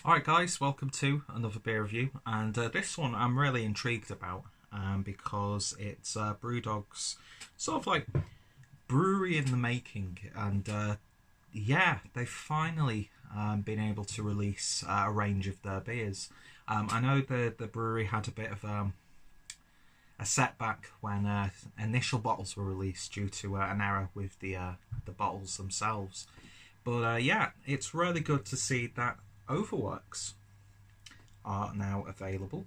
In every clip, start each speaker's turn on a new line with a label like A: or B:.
A: Alright guys, welcome to another beer review, and this one I'm really intrigued about because it's Brewdog's sort of like brewery in the making, and yeah, they've finally been able to release a range of their beers. I know the brewery had a bit of a setback when initial bottles were released due to an error with the bottles themselves, but yeah, it's really good to see that OverWorks are now available.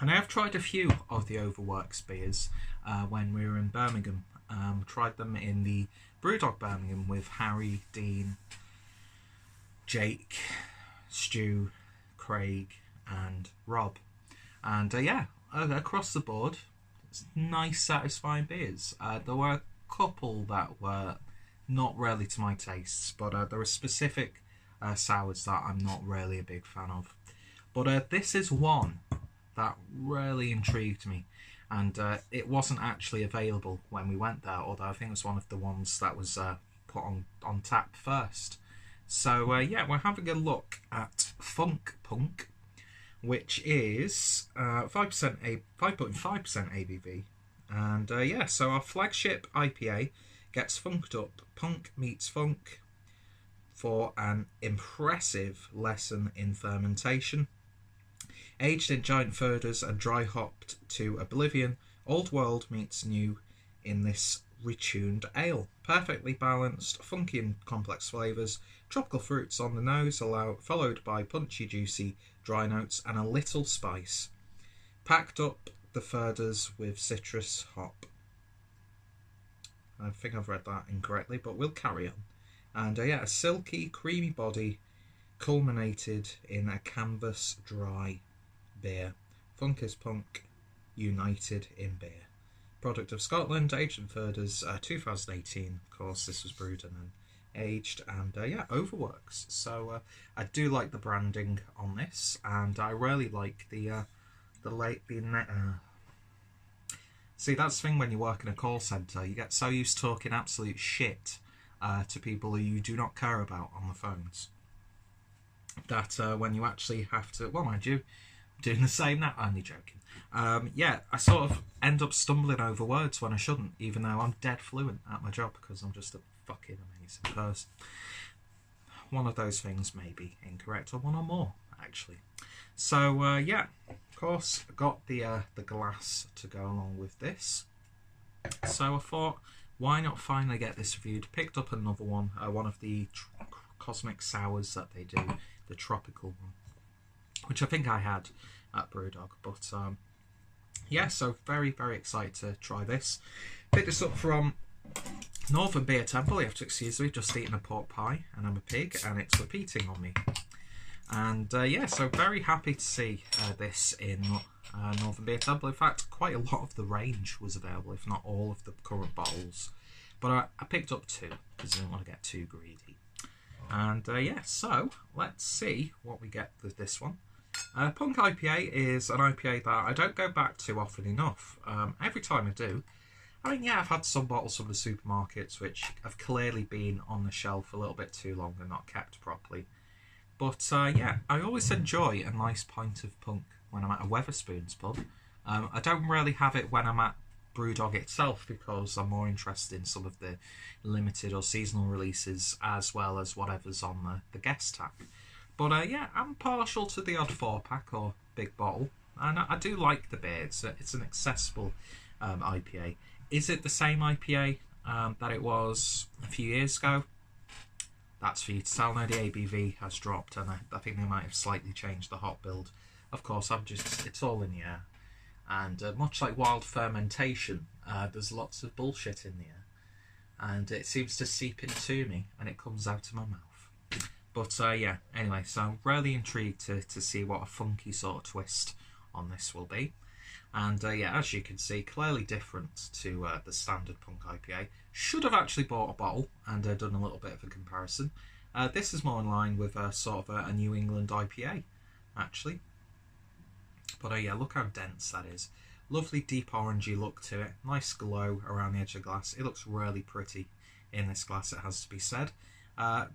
A: And I have tried a few of the OverWorks beers when we were in Birmingham. Tried them in the Brewdog Birmingham with Harry, Dean, Jake, Stu, Craig and Rob. And yeah, across the board, nice satisfying beers. There were a couple that were not really to my tastes, but there were specific sours that I'm not really a big fan of. But this is one that really intrigued me, and it wasn't actually available when we went there, although I think it was one of the ones that was put on tap first. So yeah, we're having a look at Funk Punk, which is 5.5% ABV. And yeah, so our flagship IPA gets funked up. Punk meets funk for an impressive lesson in fermentation. Aged in giant foeders and dry hopped to oblivion, old world meets new in this retuned ale. Perfectly balanced, funky and complex flavours, tropical fruits on the nose, followed by punchy, juicy, dry notes and a little spice. Packed up the foeders with citrus hop. I think I've read that incorrectly, but we'll carry on. And yeah, a silky, creamy body culminated in a canvas dry beer. Funk is punk, united in beer. Product of Scotland, aged in foeders, 2018. Of course, this was brewed and then aged. And yeah, OverWorks. So I do like the branding on this, and I really like see, that's the thing when you work in a call centre, you get so used to talking absolute shit to people who you do not care about on the phones, that when you actually have to, well, mind you, doing the same now, only joking. Yeah, I sort of end up stumbling over words when I shouldn't, even though I'm dead fluent at my job because I'm just a fucking amazing person. One of those things may be incorrect, or one or more, actually. So yeah, of course, I got the glass to go along with this. So I thought, why not finally get this reviewed? Picked up another one, one of the cosmic sours that they do, the tropical one, which I think I had at Brewdog. But yeah, so very, very excited to try this. Picked this up from Northern Beer Temple. You have to excuse me, just eating a pork pie, and I'm a pig, and it's repeating on me. And yeah, so very happy to see this in Northern Beer Temple. In fact, quite a lot of the range was available, if not all of the current bottles. But I picked up two because I didn't want to get too greedy. And yeah, so let's see what we get with this one. Punk IPA is an IPA that I don't go back to often enough. Every time I do, I mean, yeah, I've had some bottles from the supermarkets which have clearly been on the shelf a little bit too long and not kept properly. But yeah, I always enjoy a nice pint of punk when I'm at a Wetherspoons pub. I don't really have it when I'm at Brewdog itself because I'm more interested in some of the limited or seasonal releases as well as whatever's on the guest tap. But yeah, I'm partial to the odd 4-pack or big bottle, and I do like the beer. It's an accessible IPA. Is it the same IPA that it was a few years ago? That's for you to tell. Now the ABV has dropped, and I think they might have slightly changed the hop build. Of course, it's all in the air. And much like wild fermentation, there's lots of bullshit in the air. And it seems to seep into me, and it comes out of my mouth. But yeah, anyway, so I'm really intrigued to see what a funky sort of twist on this will be. And yeah, as you can see, clearly different to the standard Punk IPA. Should have actually bought a bottle and done a little bit of a comparison. This is more in line with sort of a New England IPA, actually. But yeah, look how dense that is. Lovely deep orangey look to it. Nice glow around the edge of the glass. It looks really pretty in this glass, it has to be said.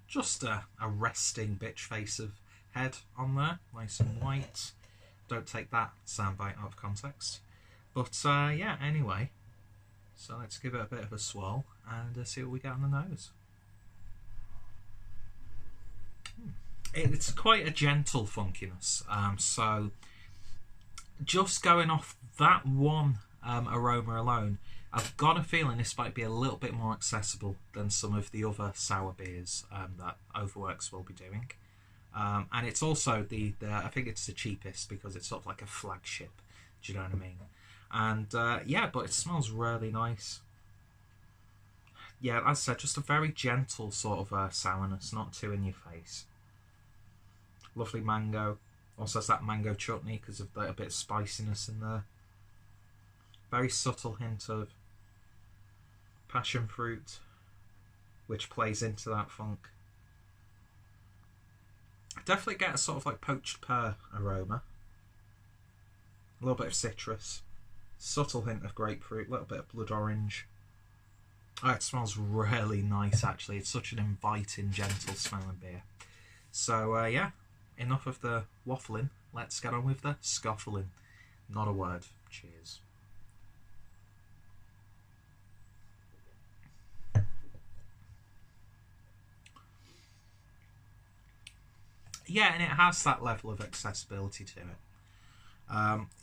A: Just a resting bitch face of head on there, nice and white. Don't take that soundbite out of context. But yeah, anyway, so let's give it a bit of a swirl and see what we get on the nose. It's quite a gentle funkiness, so just going off that one aroma alone, I've got a feeling this might be a little bit more accessible than some of the other sour beers that OverWorks will be doing. And it's also I think it's the cheapest because it's sort of like a flagship. Do you know what I mean? And yeah, but it smells really nice. Yeah, as I said, just a very gentle sort of sourness, not too in your face. Lovely mango. Also has that mango chutney because of a bit of spiciness in there. Very subtle hint of passion fruit, which plays into that funk. I definitely get a sort of like poached pear aroma. A little bit of citrus. Subtle hint of grapefruit, a little bit of blood orange. Oh, it smells really nice actually. It's such an inviting, gentle smelling beer. So yeah, enough of the waffling. Let's get on with the scuffling. Not a word. Cheers. Yeah, and it has that level of accessibility to it.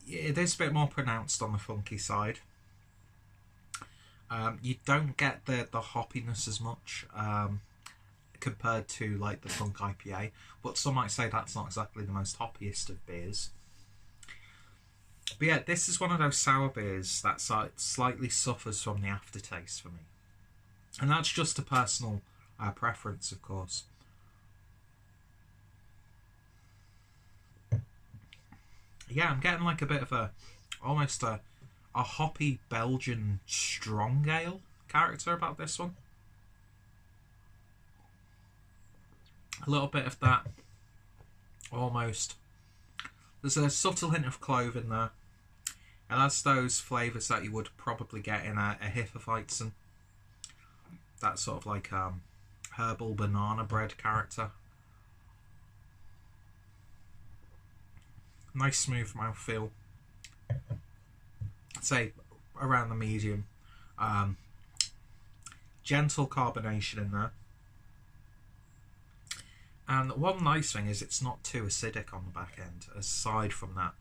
A: It is a bit more pronounced on the funky side. You don't get the hoppiness as much compared to like the Funk IPA, but some might say that's not exactly the most hoppiest of beers. But yeah, this is one of those sour beers that slightly suffers from the aftertaste for me. And that's just a personal preference, of course. Yeah, I'm getting like a bit of almost a hoppy Belgian strong ale character about this one. A little bit of that, almost. There's a subtle hint of clove in there. And that's those flavours that you would probably get in a Hefeweizen. That sort of like herbal banana bread character. Nice smooth mouthfeel. I'd say around the medium. Gentle carbonation in there. And one nice thing is it's not too acidic on the back end, aside from that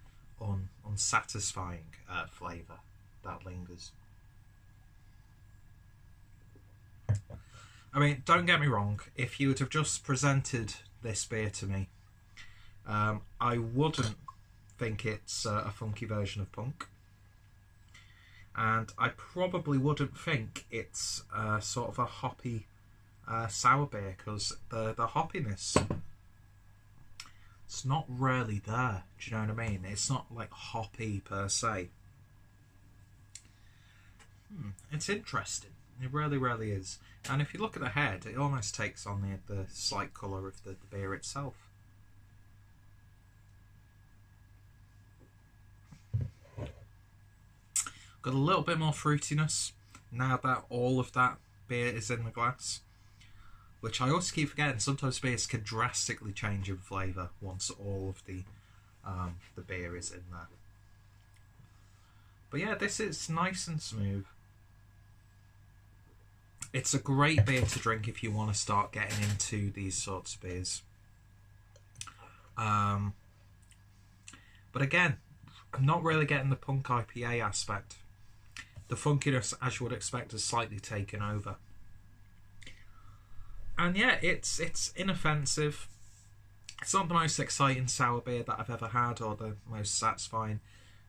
A: unsatisfying flavour that lingers. I mean, don't get me wrong, if you would have just presented this beer to me, I wouldn't think it's a funky version of Punk. And I probably wouldn't think it's sort of a hoppy sour beer, because the hoppiness, it's not really there. Do you know what I mean? It's not like hoppy per se. It's interesting. It really, really is. And if you look at the head, it almost takes on the slight colour of the beer itself. Got a little bit more fruitiness now that all of that beer is in the glass, which I also keep forgetting. Sometimes beers can drastically change in flavour once all of the beer is in there. But yeah, this is nice and smooth. It's a great beer to drink if you want to start getting into these sorts of beers. But again, I'm not really getting the Punk IPA aspect. The funkiness, as you would expect, is slightly taken over. And yeah, it's inoffensive. It's not the most exciting sour beer that I've ever had, or the most satisfying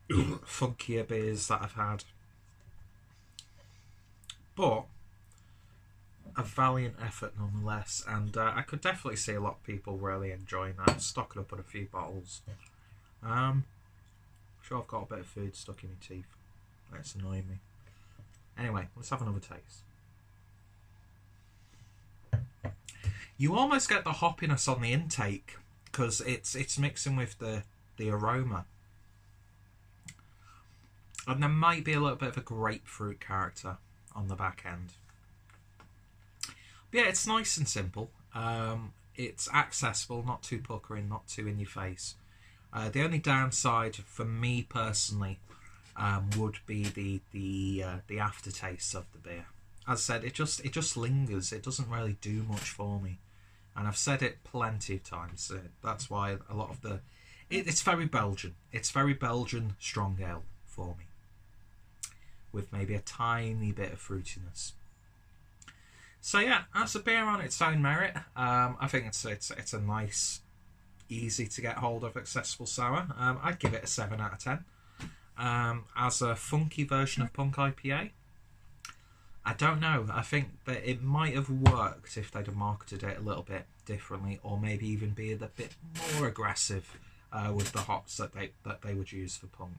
A: funkier beers that I've had. But a valiant effort nonetheless, and I could definitely see a lot of people really enjoying that. Stocking up on a few bottles. I'm sure I've got a bit of food stuck in my teeth. That's annoying me. Anyway, let's have another taste. You almost get the hoppiness on the intake because it's mixing with the aroma. And there might be a little bit of a grapefruit character on the back end. But yeah, it's nice and simple. it's accessible, not too puckering, not too in your face. The only downside for me personally would be the aftertaste of the beer. As I said, it just lingers. It doesn't really do much for me, and I've said it plenty of times. That's why a lot of it's very Belgian. It's very Belgian strong ale for me, with maybe a tiny bit of fruitiness. So yeah, that's a beer on its own merit. I think it's a nice, easy to get hold of, accessible sour. I'd give it a 7 out of 10. As a funky version of Punk IPA, I don't know. I think that it might have worked if they'd have marketed it a little bit differently, or maybe even be a bit more aggressive with the hops that they would use for Punk.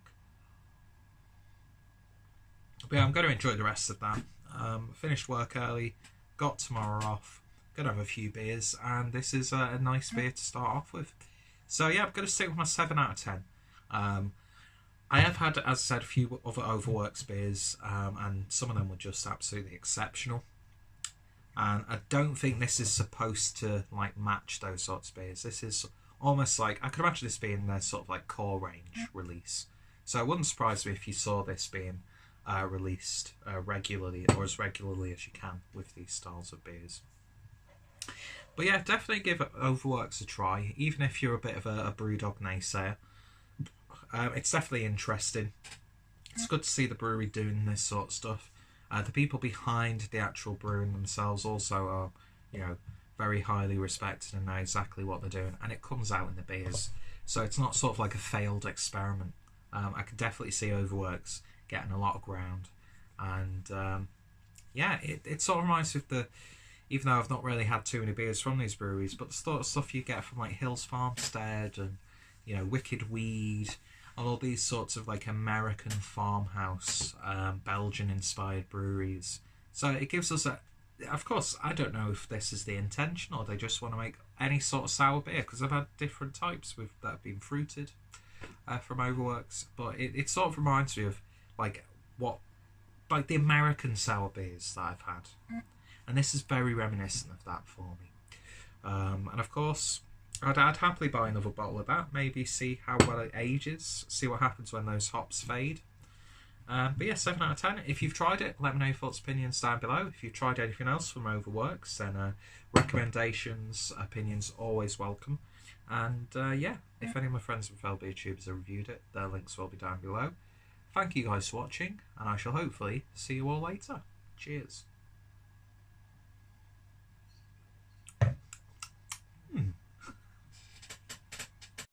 A: But yeah, I'm going to enjoy the rest of that. Finished work early, got tomorrow off, gonna have a few beers, and this is a nice beer to start off with. So yeah, I'm going to stick with my 7 out of 10. I have had, as I said, a few other OverWorks beers, and some of them were just absolutely exceptional. And I don't think this is supposed to like match those sorts of beers. This is almost like, I could imagine this being their sort of like core range release. So it wouldn't surprise me if you saw this being released regularly, or as regularly as you can with these styles of beers. But yeah, definitely give OverWorks a try, even if you're a bit of a Brewdog naysayer. It's definitely interesting. It's good to see the brewery doing this sort of stuff. The people behind the actual brewing themselves also are, very highly respected and know exactly what they're doing, and it comes out in the beers. So it's not sort of like a failed experiment. I can definitely see OverWorks getting a lot of ground, and yeah, it sort of reminds me of even though I've not really had too many beers from these breweries, but the sort of stuff you get from like Hills Farmstead and Wicked Weed, and all these sorts of like American farmhouse, Belgian-inspired breweries. So it gives us of course, I don't know if this is the intention or they just want to make any sort of sour beer, because I've had different types that have been fruited from OverWorks, but it sort of reminds me of like the American sour beers that I've had, and this is very reminiscent of that for me. And of course, I'd happily buy another bottle of that, maybe see how well it ages, see what happens when those hops fade. But yeah, 7 out of 10. If you've tried it, let me know your thoughts, opinions down below. If you've tried anything else from OverWorks, then recommendations, opinions, always welcome. And yeah, if any of my friends and fellow beer tubers have reviewed it, their links will be down below. Thank you guys for watching, and I shall hopefully see you all later. Cheers.